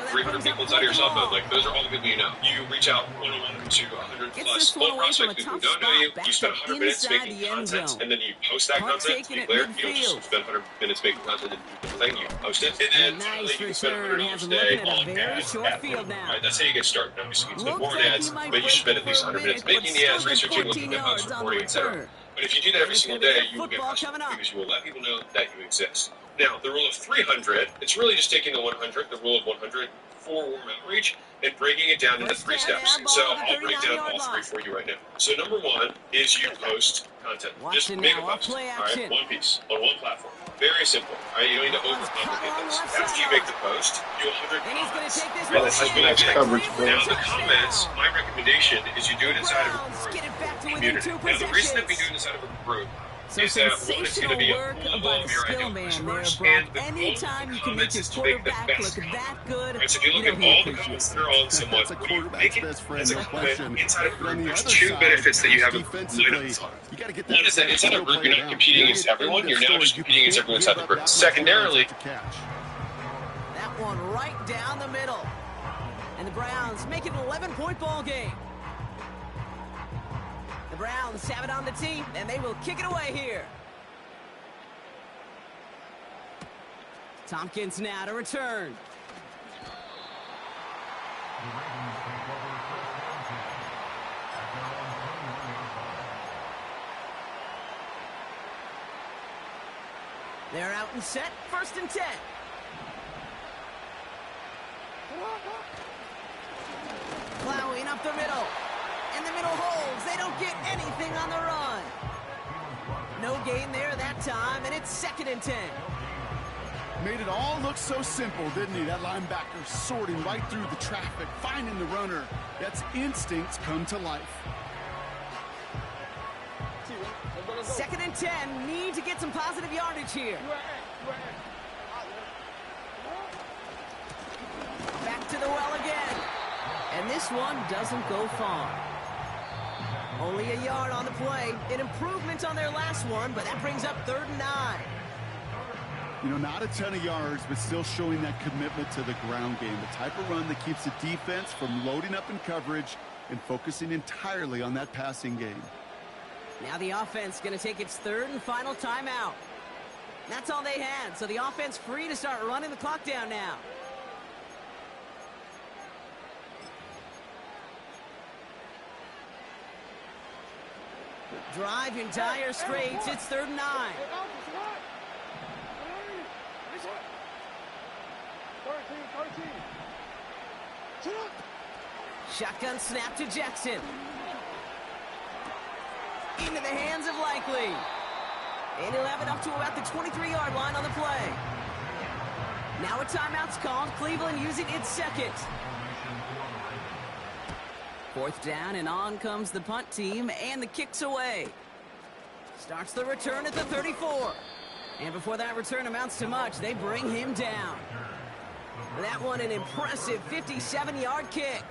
300 people inside of your cell phone. Like, those are all the people you know. You reach out one-on-one to 100 plus low prospect people who don't know you. You spend 100 minutes making content, and then you post that content. To be clear, you don't just spend 100 minutes making content and do the thing. You post it, and then finally you can spend $100 a day on ads. Right? That's how you get started. Obviously, you can spend more on ads, but you should spend at least 100 minutes making the ads, researching, looking at posts, reporting, etc. But if you do that every single day, you will get customers because you will let people know that you exist. Now, the Rule of 300, it's really just taking the 100, the Rule of 100 for warm outreach, and breaking it down into 3 steps. So I'll break down all 3 for you right now. So number 1 is you post content. Just make a post, all right? One piece on one platform. Very simple, all right? You don't need to overcomplicate this. After you make the post, do 100 comments. Right? That's like the coverage. Now, the comments, my recommendation is you do it inside of a group community. Now, the reason that we do it inside of a group is that one, it's going to be a pool of your ideal customers, and the goal of the comments is to make the best comment. Right, so if you look at all the comments that are on someone, when you make it as a comment inside of a group, there's 2 benefits that you have lineups on. One is that inside of a group, you're not competing against everyone, you're now just competing against everyone inside the group. Secondarily, that one right down the middle. And the Browns make it an 11-point ball game. The Browns have it on the tee, and they will kick it away here. Tompkins now to return. They're out and set, 1st and 10. Plowing up the middle. And the middle holds. They don't get anything on the run. No gain there that time, and it's 2nd and 10. Made it all look so simple, didn't he? That linebacker sorting right through the traffic, finding the runner. That's instincts come to life. 2nd and 10. Need to get some positive yardage here. Back to the well again. And this one doesn't go far. Only a yard on the play. An improvement on their last one, but that brings up 3rd and 9. You know, not a ton of yards, but still showing that commitment to the ground game. The type of run that keeps the defense from loading up in coverage and focusing entirely on that passing game. Now the offense going to take its 3rd and final timeout. That's all they had, so the offense free to start running the clock down now. Drive entire straights. It's 3rd and 9. Shotgun snap to Jackson. Into the hands of Likely. And he'll have it up to about the 23-yard line on the play. Now a timeout's called. Cleveland using its 2nd. 4th down, and on comes the punt team, and the kick's away. Starts the return at the 34. And before that return amounts to much, they bring him down. That one an impressive 57-yard kick.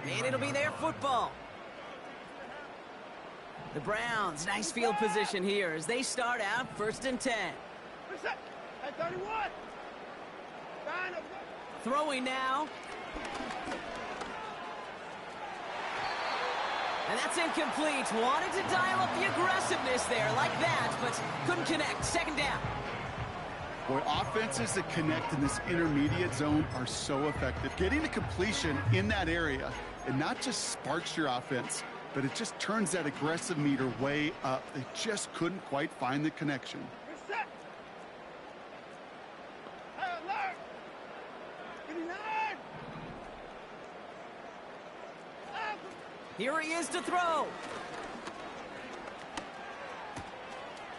And it'll be their football. The Browns, nice field position here as they start out 1st and 10. Throwing now. And that's incomplete. Wanted to dial up the aggressiveness there like that, but couldn't connect. 2nd down. Boy, offenses that connect in this intermediate zone are so effective. Getting a completion in that area, and not just sparks your offense, but it just turns that aggressive meter way up. They just couldn't quite find the connection. Here he is to throw.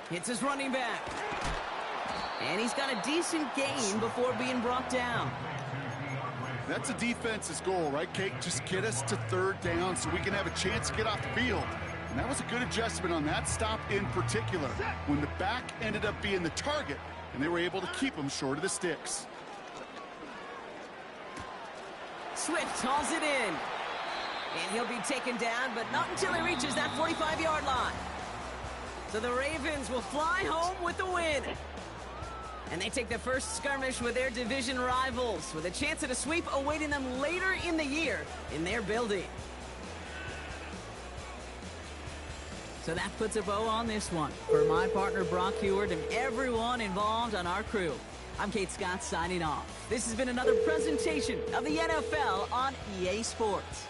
Hits his running back. And he's got a decent gain before being brought down. That's a defense's goal, right, Kate? Just get us to third down so we can have a chance to get off the field. And that was a good adjustment on that stop in particular, when the back ended up being the target, and they were able to keep him short of the sticks. Swift hauls it in. And he'll be taken down, but not until he reaches that 45-yard line. So the Ravens will fly home with the win. And they take the first skirmish with their division rivals, with a chance at a sweep awaiting them later in the year in their building. So that puts a bow on this one. For my partner Brock Heward and everyone involved on our crew, I'm Kate Scott signing off. This has been another presentation of the NFL on EA Sports.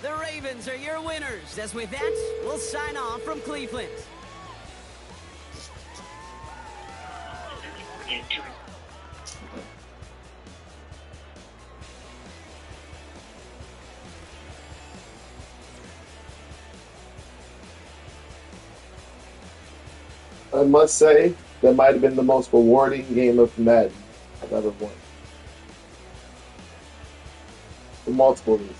The Ravens are your winners, as with that, we'll sign off from Cleveland. I must say, that might have been the most rewarding game of Madden I've ever won. For multiple reasons.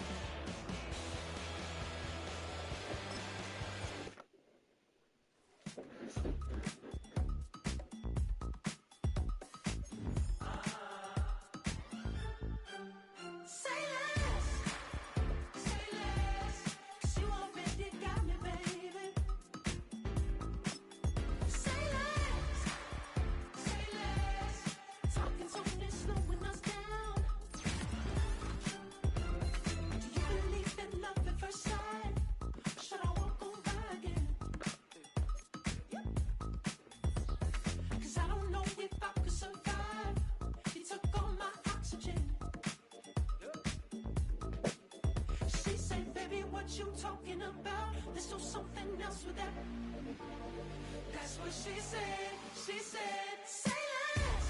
You talking about? Let's do something else with that. That's what she said. She said, say less.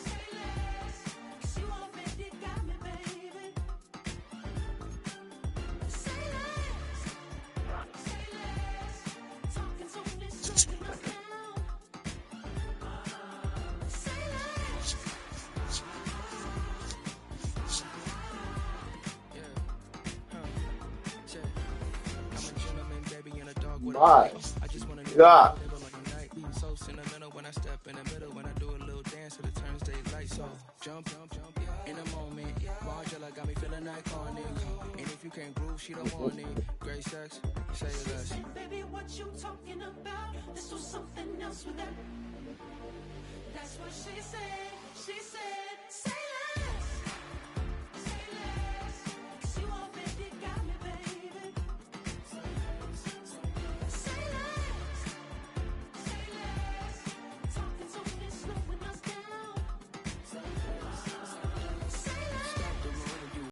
Say less. 'Cause you already got me, baby. Say less. Say less. Talking so this slowing us down. Say less. My God. When I step in the middle, when I do a little dance, it turns daylight. So jump in a moment. Margella got me feeling iconic. And if you can't groove, she don't want it. Great sex, say less. Baby, what you talking about? Let's do something else with that. That's what she said. She said.